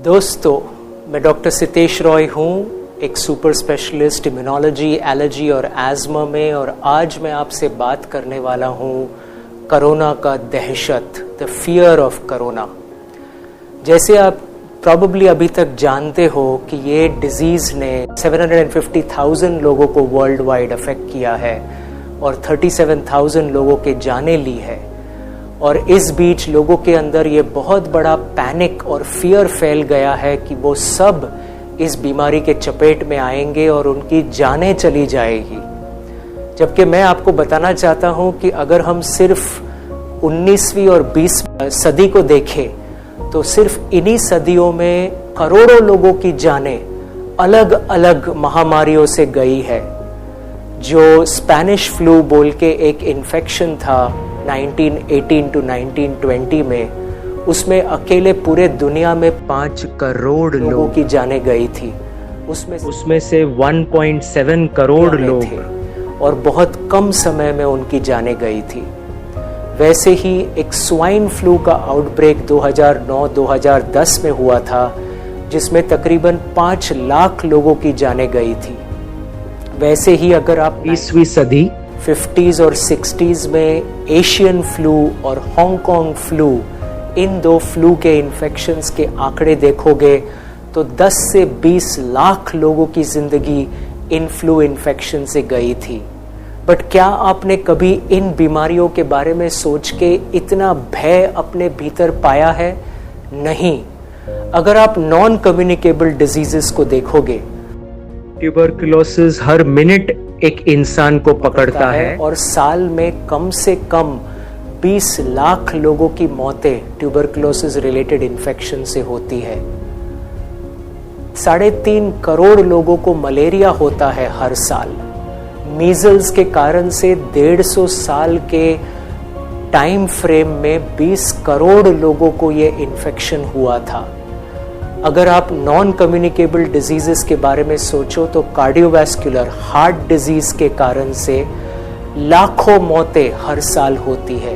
दोस्तों, मैं डॉक्टर सितेश रॉय हूँ, एक सुपर स्पेशलिस्ट इम्यूनोलॉजी, एलर्जी और एज़मा में, और आज मैं आपसे बात करने वाला हूँ कोरोना का दहशत, द फियर ऑफ कोरोना। जैसे आप प्रॉबली अभी तक जानते हो कि ये डिजीज़ ने 750,000 लोगों को वर्ल्ड वाइड अफेक्ट किया है और 37,000 लोगों के जाने ली है। और इस बीच लोगों के अंदर ये बहुत बड़ा पैनिक और फियर फैल गया है कि वो सब इस बीमारी के चपेट में आएंगे और उनकी जानें चली जाएगी। जबकि मैं आपको बताना चाहता हूँ कि अगर हम सिर्फ 19वीं और 20वीं सदी को देखें तो सिर्फ इन्हीं सदियों में करोड़ों लोगों की जानें अलग अलग महामारियों से गई है। जो स्पेनिश फ्लू बोल के एक इन्फेक्शन था 1918 to 1920 में, उसमें अकेले पूरे दुनिया में 5 करोड़ लोगों की जानें गई थी। उसमें से 1.7 करोड़ लोग थे और बहुत कम समय में उनकी जानें गई थी। वैसे ही एक स्वाइन फ्लू का आउटब्रेक 2009-2010 में हुआ था, जिसमें तकरीबन 5 लाख लोगों की जानें गई थी। वैसे ही अगर आप 20वीं सदी 50s और 60s में एशियन फ्लू और हांगकांग फ्लू, इन दो फ्लू के इन्फेक्शंस के आंकड़े देखोगे तो 10 से 20 लाख लोगों की जिंदगी इन फ्लू इन्फेक्शन से गई थी। बट क्या आपने कभी इन बीमारियों के बारे में सोच के इतना भय अपने भीतर पाया है? नहीं। अगर आप नॉन कम्युनिकेबल डिजीजेस को देखोगे, ट्यूबरकुलोसिस हर मिनट एक इंसान को पकड़ता है और साल में कम से कम 20 लाख लोगों की मौतें ट्यूबरकुलोसिस रिलेटेड इन्फेक्शन से होती है। 3.5 करोड़ लोगों को मलेरिया होता है हर साल। मीजल्स के कारण से 150 साल के टाइम फ्रेम में 20 करोड़ लोगों को ये इन्फेक्शन हुआ था। अगर आप नॉन कम्युनिकेबल डिजीजेस के बारे में सोचो तो कार्डियोवैस्कुलर हार्ट डिजीज के कारण से लाखों मौतें हर साल होती है।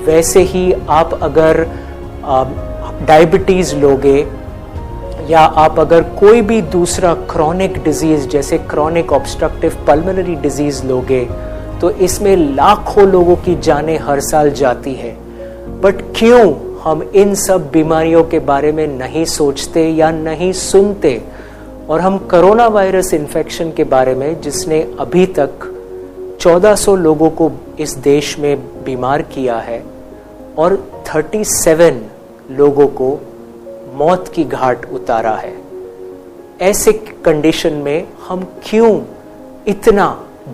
वैसे ही आप अगर डायबिटीज लोगे या आप अगर कोई भी दूसरा क्रॉनिक डिजीज जैसे क्रॉनिक ऑब्स्ट्रक्टिव पल्मोनरी डिजीज लोगे तो इसमें लाखों लोगों की जानें हर साल जाती है। बट क्यों हम इन सब बीमारियों के बारे में नहीं सोचते या नहीं सुनते? और हम कोरोना वायरस इन्फेक्शन के बारे में, जिसने अभी तक 1400 लोगों को इस देश में बीमार किया है और 37 लोगों को मौत की घाट उतारा है, ऐसे कंडीशन में हम क्यों इतना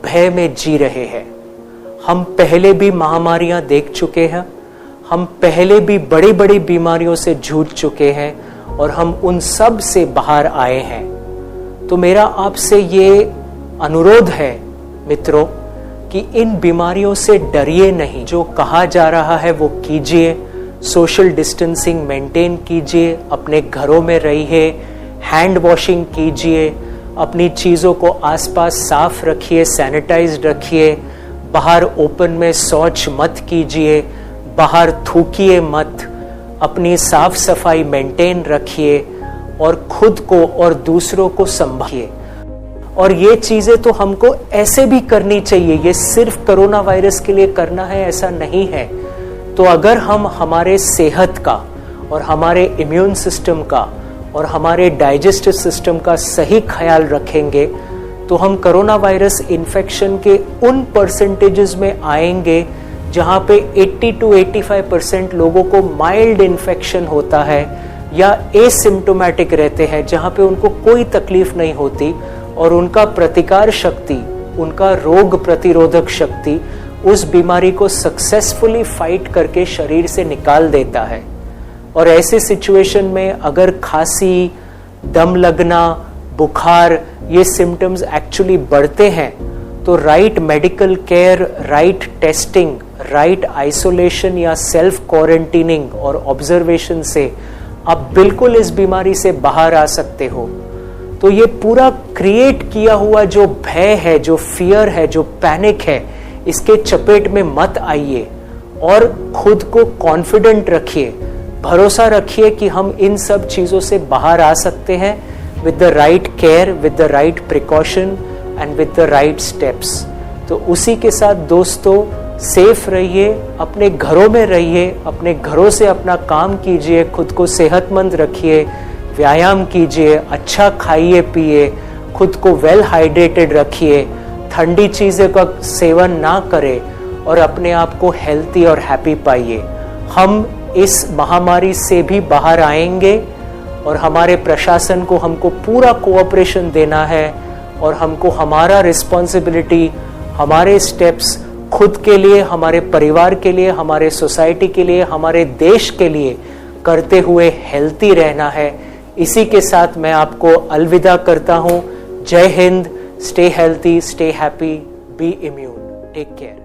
भय में जी रहे हैं? हम पहले भी महामारियां देख चुके हैं, हम पहले भी बड़ी बड़ी बीमारियों से जूझ चुके हैं और हम उन सब से बाहर आए हैं। तो मेरा आपसे ये अनुरोध है मित्रों कि इन बीमारियों से डरिए नहीं। जो कहा जा रहा है वो कीजिए। सोशल डिस्टेंसिंग मेंटेन कीजिए, अपने घरों में रहिए, हैंड वॉशिंग कीजिए, अपनी चीज़ों को आसपास साफ रखिए, सैनिटाइज्ड रखिए, बाहर ओपन में शौच मत कीजिए, बाहर थूकिए मत, अपनी साफ सफाई मेंटेन रखिए और खुद को और दूसरों को संभालिए। और ये चीजें तो हमको ऐसे भी करनी चाहिए, ये सिर्फ कोरोना वायरस के लिए करना है ऐसा नहीं है। तो अगर हम हमारे सेहत का और हमारे इम्यून सिस्टम का और हमारे डाइजेस्टिव सिस्टम का सही ख्याल रखेंगे तो हम कोरोना वायरस इन्फेक्शन के उन परसेंटेजेस में आएंगे जहाँ पे 80 to 85% लोगों को माइल्ड इन्फेक्शन होता है या एसिम्प्टोमेटिक रहते हैं, जहाँ पे उनको कोई तकलीफ नहीं होती और उनका प्रतिकार शक्ति, उनका रोग प्रतिरोधक शक्ति उस बीमारी को सक्सेसफुली फाइट करके शरीर से निकाल देता है। और ऐसे सिचुएशन में अगर खांसी, दम लगना, बुखार, ये सिम्टम्स एक्चुअली बढ़ते हैं तो right medical care, right testing, right isolation या सेल्फ क्वारंटीनिंग और ऑब्जर्वेशन से आप बिल्कुल इस बीमारी से बाहर आ सकते हो। तो ये पूरा क्रिएट किया हुआ जो भय है, जो फियर है, जो पैनिक है, इसके चपेट में मत आइए और खुद को कॉन्फिडेंट रखिए भरोसा रखिए कि हम इन सब चीज़ों से बाहर आ सकते हैं with the right care, with the right precaution and with the right steps। तो उसी के साथ दोस्तों सेफ रहिए, अपने घरों में रहिए, अपने घरों से अपना काम कीजिए, खुद को सेहतमंद रखिए, व्यायाम कीजिए, अच्छा खाइए पिए, खुद को वेल हाइड्रेटेड रखिए, ठंडी चीज़ों का सेवन ना करें और अपने आप को हेल्थी और हैप्पी पाइए। हम इस महामारी से भी बाहर आएंगे और हमारे प्रशासन को हमको पूरा कोऑपरेशन देना है और हमको हमारा रिस्पॉन्सिबिलिटी, हमारे स्टेप्स खुद के लिए, हमारे परिवार के लिए, हमारे सोसाइटी के लिए, हमारे देश के लिए करते हुए हेल्थी रहना है। इसी के साथ मैं आपको अलविदा करता हूँ। Jai Hind, stay healthy, stay happy, be immune, take care.